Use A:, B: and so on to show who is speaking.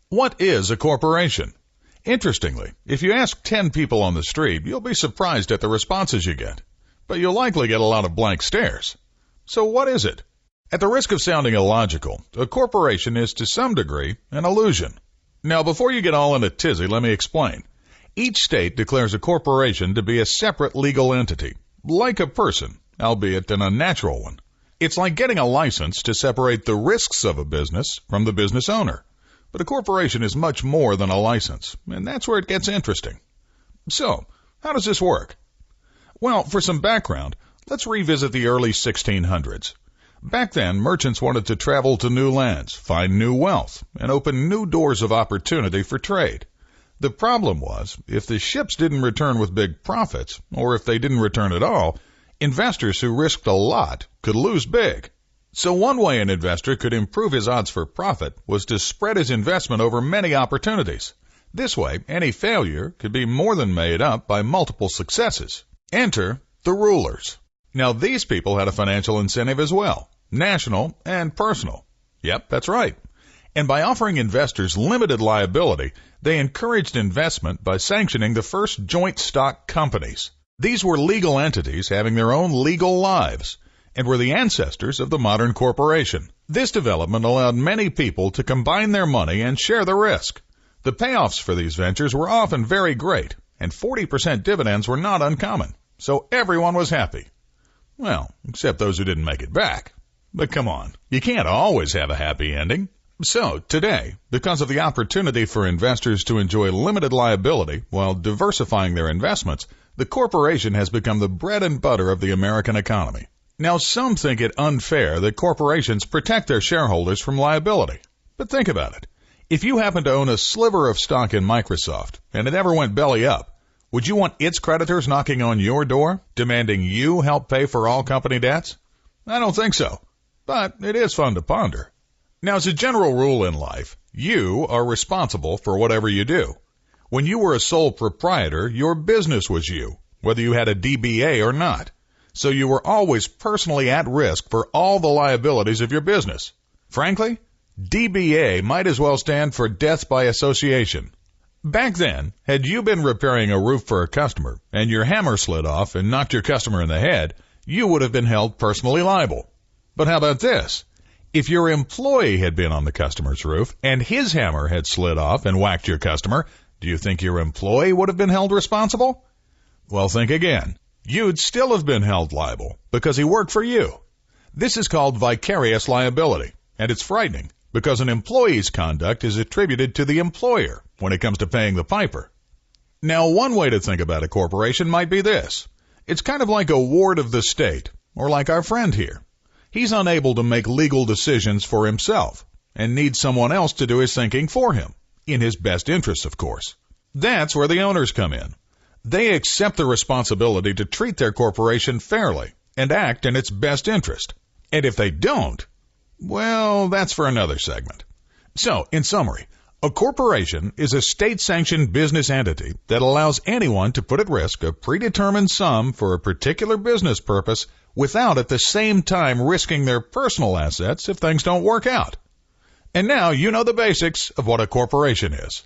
A: What is a corporation? Interestingly, if you ask 10 people on the street, you'll be surprised at the responses you get. But you'll likely get a lot of blank stares. So what is it? At the risk of sounding illogical, a corporation is to some degree an illusion. Now, before you get all in a tizzy, let me explain. Each state declares a corporation to be a separate legal entity, like a person, albeit an unnatural one. It's like getting a license to separate the risks of a business from the business owner. But a corporation is much more than a license, and that's where it gets interesting. So, how does this work? Well, for some background, let's revisit the early 1600s. Back then, merchants wanted to travel to new lands, find new wealth, and open new doors of opportunity for trade. The problem was, if the ships didn't return with big profits, or if they didn't return at all, investors who risked a lot could lose big. So one way an investor could improve his odds for profit was to spread his investment over many opportunities. This way, any failure could be more than made up by multiple successes. Enter the rulers. Now, these people had a financial incentive as well, national and personal. Yep, that's right. And by offering investors limited liability, they encouraged investment by sanctioning the first joint stock companies. These were legal entities having their own legal lives, and were the ancestors of the modern corporation. This development allowed many people to combine their money and share the risk. The payoffs for these ventures were often very great, and 40% dividends were not uncommon, so everyone was happy. Well, except those who didn't make it back. But come on, you can't always have a happy ending. So, today, because of the opportunity for investors to enjoy limited liability while diversifying their investments, the corporation has become the bread and butter of the American economy. Now, some think it unfair that corporations protect their shareholders from liability. But think about it. If you happen to own a sliver of stock in Microsoft and it ever went belly up, would you want its creditors knocking on your door, demanding you help pay for all company debts? I don't think so. But it is fun to ponder. Now, as a general rule in life, you are responsible for whatever you do. When you were a sole proprietor, your business was you, whether you had a DBA or not. So you were always personally at risk for all the liabilities of your business. Frankly, DBA might as well stand for death by association. Back then, had you been repairing a roof for a customer and your hammer slid off and knocked your customer in the head, you would have been held personally liable. But how about this? If your employee had been on the customer's roof and his hammer had slid off and whacked your customer, do you think your employee would have been held responsible? Well, think again. You'd still have been held liable because he worked for you. This is called vicarious liability, and it's frightening because an employee's conduct is attributed to the employer when it comes to paying the piper. Now, one way to think about a corporation might be this. It's kind of like a ward of the state, or like our friend here. He's unable to make legal decisions for himself and needs someone else to do his thinking for him, in his best interests, of course. That's where the owners come in. They accept the responsibility to treat their corporation fairly and act in its best interest. And if they don't, well, that's for another segment. So, in summary, a corporation is a state-sanctioned business entity that allows anyone to put at risk a predetermined sum for a particular business purpose without at the same time risking their personal assets if things don't work out. And now you know the basics of what a corporation is.